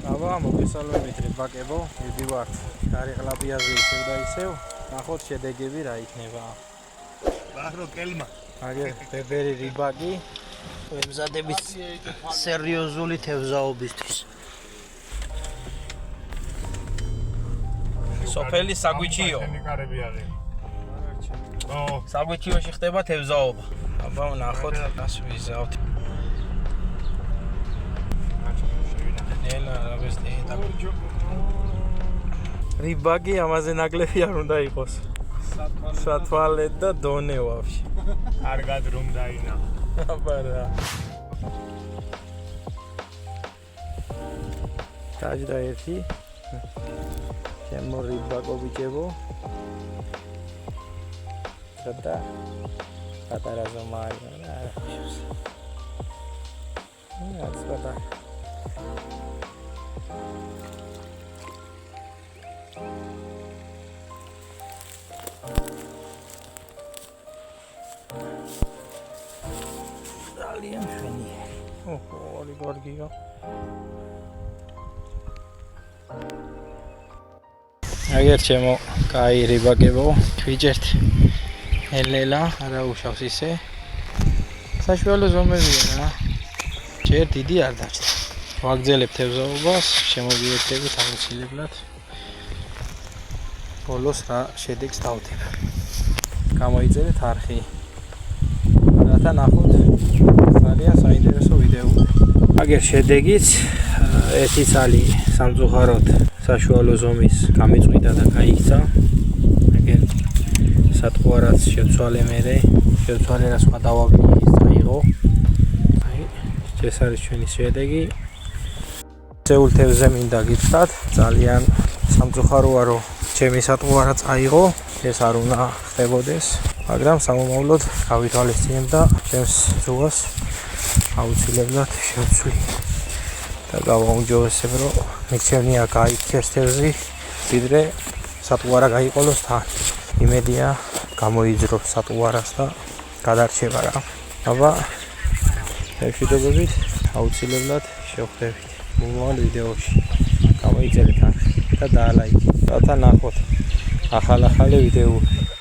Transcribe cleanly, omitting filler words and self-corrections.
აბა მოგესალმებით რიბაკებო, მივდივართ გარიყლაბიაზე ისევ და ისევ, ნახოთ შედეგები რა იქნება. ბაჰრო კელმა. აგერ ბებერი რიბაკი, ემზადების სერიოზული თევზაობისთვის. სოფელი საგვიჩიო. საგვიჩიოში ხდება თევზაობა. აბა ნახოთ რას ვიზავთ. რიბაკი ამაზე ნაკლები არ უნდა იყოს. სათვალეთ და დონე ვაფშე. კარგად რომ დაინა. აბა რა. დაჯდა ერთი. ჩემო რიბაკო ბიჭებო. და პატარა ზომა არის რა. ცოტა ძალიან შვენია. ორი გორგიო. აგერ ჩემო კაი რიბაკებო, ვიჯერთ. ელელა არა უშავს ისე. საშუალო ზომებია რა. ჯერ დიდი არ დაჭდა. ვაგრძელებ თევზაობას, შემოვიერთებით აუცილებლად. ბოლოს რა შედეგს დავდებ. გამოიწერეთ არხი. რათა ნახოთ ძალიან საინტერესო ვიდეო. აგერ შედეგიც ერთი ცალი სამწუხაროდ საშუალო ზომის გამიწვიდა და გაიქცა. აგერ სატყუარაც შეცვალე მერე, შეცვალე რა სხვა დავაბინე ის წაიღო. ეს არის ჩვენი შედეგი. წეულ თევზზე მინდა გითხრათ, ძალიან სამწუხაროა რომ ჩემი სატყუარა წაიღო, ეს არ უნდა ხდებოდეს, მაგრამ სამომავლოდ გავითვალისწინებ და ჩემს ძუას აუცილებლად შევცვლი. და გავაუმჯობესებ, რომ მიქცევნია გაიქცეს თევზი, ვიდრე სატყუარა გაიყოლოს თან. იმედია გამოიძრობს სატყუარას და გადარჩება რა. აბა მშვიდობებით აუცილებლად შევხვდებით მომავალ ვიდეოში. გამოიწერეთ არხი და დაალაიქეთ. რათა ნახოთ ახალ ვიდეოები.